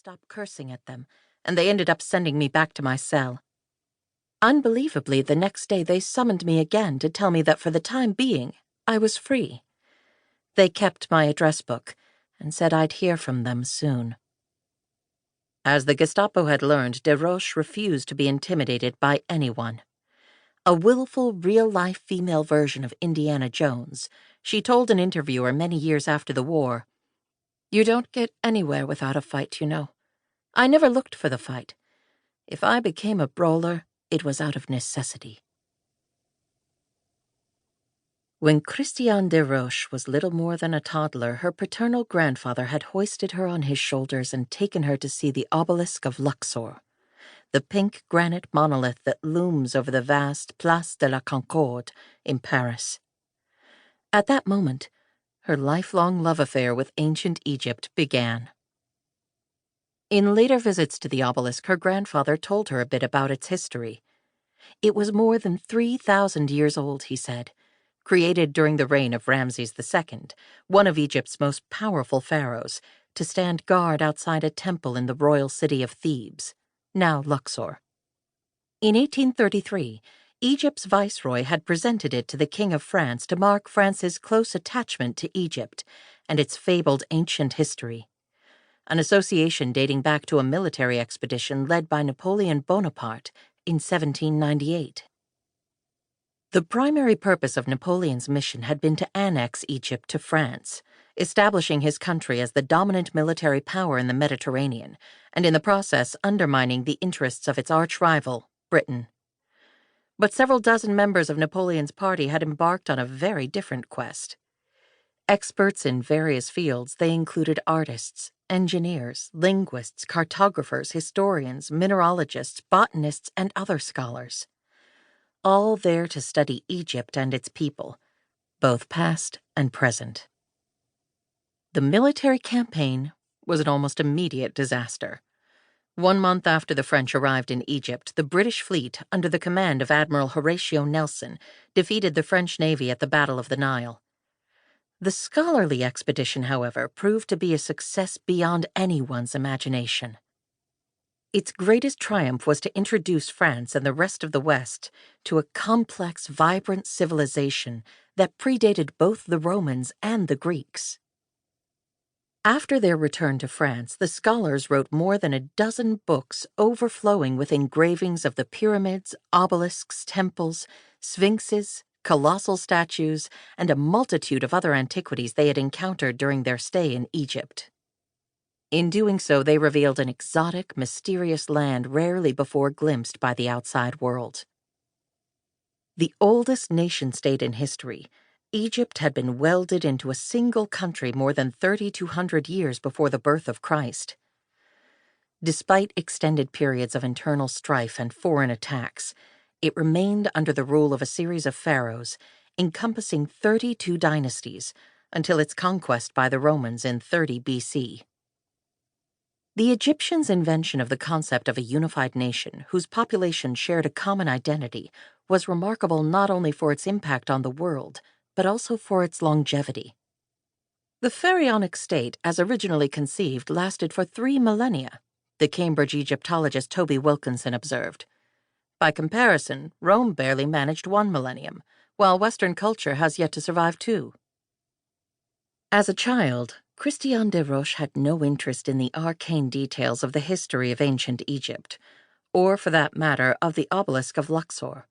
stop cursing at them, and they ended up sending me back to my cell. Unbelievably, the next day they summoned me again to tell me that for the time being, I was free. They kept my address book and said I'd hear from them soon. As the Gestapo had learned, Desroches refused to be intimidated by anyone. A willful, real-life female version of Indiana Jones, she told an interviewer many years after the war, "You don't get anywhere without a fight, you know. I never looked for the fight. If I became a brawler, it was out of necessity." When Christiane Desroches was little more than a toddler, her paternal grandfather had hoisted her on his shoulders and taken her to see the obelisk of Luxor, the pink granite monolith that looms over the vast Place de la Concorde in Paris. At that moment, her lifelong love affair with ancient Egypt began. In later visits to the obelisk, her grandfather told her a bit about its history. It was more than 3,000 years old, he said, created during the reign of Ramses II, one of Egypt's most powerful pharaohs, to stand guard outside a temple in the royal city of Thebes, now Luxor. In 1833, Egypt's viceroy had presented it to the King of France to mark France's close attachment to Egypt and its fabled ancient history, an association dating back to a military expedition led by Napoleon Bonaparte in 1798. The primary purpose of Napoleon's mission had been to annex Egypt to France, establishing his country as the dominant military power in the Mediterranean, and in the process undermining the interests of its arch-rival, Britain. But several dozen members of Napoleon's party had embarked on a very different quest. Experts in various fields, they included artists, engineers, linguists, cartographers, historians, mineralogists, botanists, and other scholars, all there to study Egypt and its people, both past and present. The military campaign was an almost immediate disaster. 1 month after the French arrived in Egypt, the British fleet, under the command of Admiral Horatio Nelson, defeated the French Navy at the Battle of the Nile. The scholarly expedition, however, proved to be a success beyond anyone's imagination. Its greatest triumph was to introduce France and the rest of the West to a complex, vibrant civilization that predated both the Romans and the Greeks. After their return to France, the scholars wrote more than a dozen books overflowing with engravings of the pyramids, obelisks, temples, sphinxes, colossal statues, and a multitude of other antiquities they had encountered during their stay in Egypt. In doing so, they revealed an exotic, mysterious land rarely before glimpsed by the outside world. The oldest nation-state in history, Egypt had been welded into a single country more than 3,200 years before the birth of Christ. Despite extended periods of internal strife and foreign attacks, it remained under the rule of a series of pharaohs, encompassing 32 dynasties, until its conquest by the Romans in 30 BC. The Egyptians' invention of the concept of a unified nation whose population shared a common identity was remarkable not only for its impact on the world, but also for its longevity. The pharaonic state, as originally conceived, lasted for 3 millennia, the Cambridge Egyptologist Toby Wilkinson observed. By comparison, Rome barely managed 1 millennium, while Western culture has yet to survive 2. As a child, Christiane Desroches had no interest in the arcane details of the history of ancient Egypt, or, for that matter, of the obelisk of Luxor.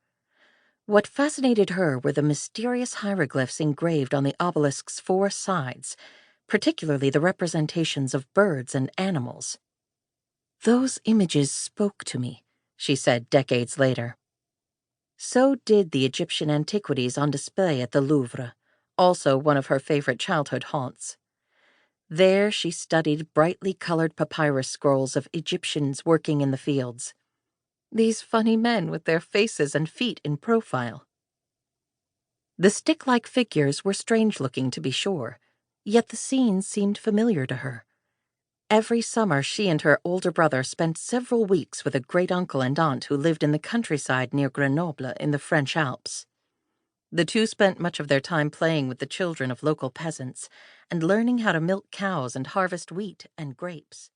What fascinated her were the mysterious hieroglyphs engraved on the obelisk's 4 sides, particularly the representations of birds and animals. "Those images spoke to me," she said decades later. So did the Egyptian antiquities on display at the Louvre, also one of her favorite childhood haunts. There she studied brightly colored papyrus scrolls of Egyptians working in the fields. These funny men with their faces and feet in profile. The stick-like figures were strange-looking, to be sure, yet the scenes seemed familiar to her. Every summer she and her older brother spent several weeks with a great-uncle and aunt who lived in the countryside near Grenoble in the French Alps. The two spent much of their time playing with the children of local peasants and learning how to milk cows and harvest wheat and grapes.